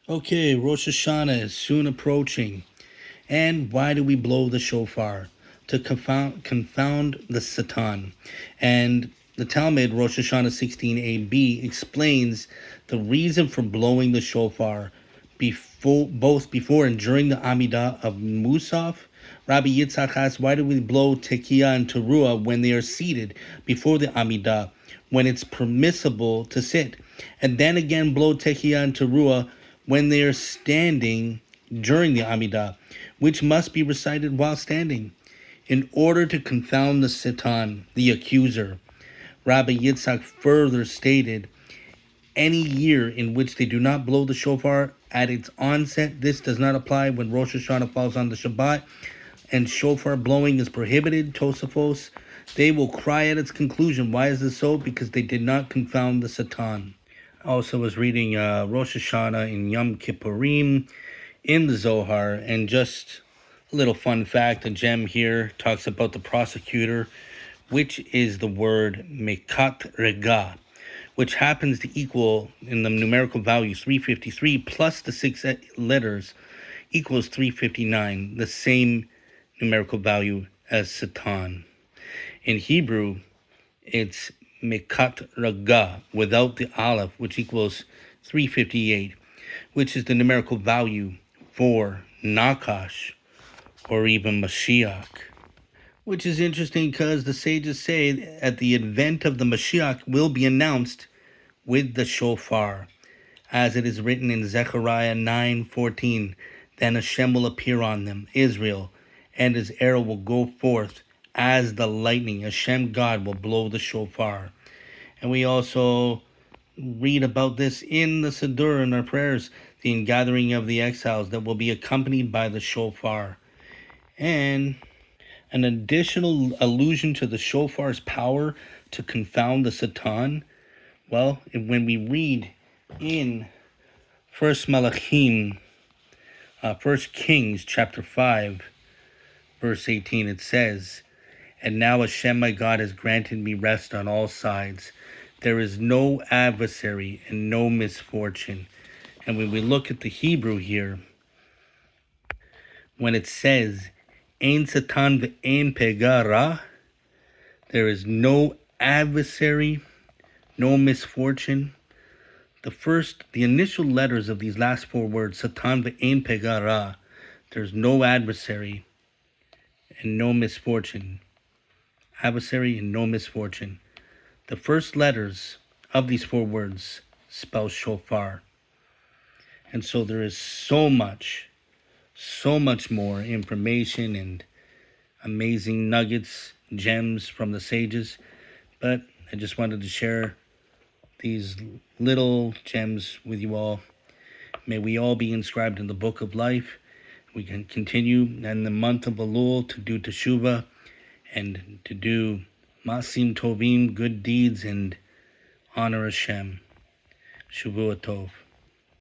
Okay, Rosh Hashanah is soon approaching. And why do we blow the shofar? To confound the Satan. And the Talmud, Rosh Hashanah 16ab, explains the reason for blowing the shofar both before and during the Amidah of Musaf. Rabbi Yitzhak asks, why do we blow Tekiah and Teruah when they are seated before the Amidah, when it's permissible to sit? And then again blow Tekiah and Teruah when they are standing during the Amidah, which must be recited while standing, in order to confound the Satan, the accuser. Rabbi Yitzhak further stated, any year in which they do not blow the shofar at its onset, this does not apply when Rosh Hashanah falls on the Shabbat, and shofar blowing is prohibited, Tosafos. They will cry at its conclusion. Why is this so? Because they did not confound the Satan. I also was reading Rosh Hashanah in Yom Kippurim in the Zohar, and just a little fun fact, a gem here talks about the prosecutor, which is the word mekat rega, which happens to equal in the numerical value 353 plus the 6 letters equals 359, the same numerical value as Satan. In Hebrew, it's mekat raga without the aleph, which equals 358, which is the numerical value for Nakash or even Mashiach. Which is interesting because the sages say that the advent of the Mashiach will be announced with the shofar, as it is written in Zechariah 9:14. Then Hashem will appear on them, Israel, and his arrow will go forth as the lightning. Hashem God will blow the shofar. And we also read about this in the Siddur in our prayers, the ingathering of the exiles that will be accompanied by the shofar. And an additional allusion to the shofar's power to confound the Satan. Well, when we read in First Malachim, 1 Kings chapter 5, verse 18, it says, and now Hashem my God has granted me rest on all sides. There is no adversary and no misfortune. And when we look at the Hebrew here, when it says, Ein Satan ve'ein pegara, there is no adversary, no misfortune. The initial letters of these last four words, Satan ve'ein pegara, there's no adversary and no misfortune. Adversary and no misfortune. The first letters of these four words spell shofar. And so there is so much more information and amazing nuggets, gems from the sages. But I just wanted to share these little gems with you all. May we all be inscribed in the book of life. We can continue in the month of Elul to do teshuvah and to do masim tovim, good deeds, and honor Hashem. Shavua Tov.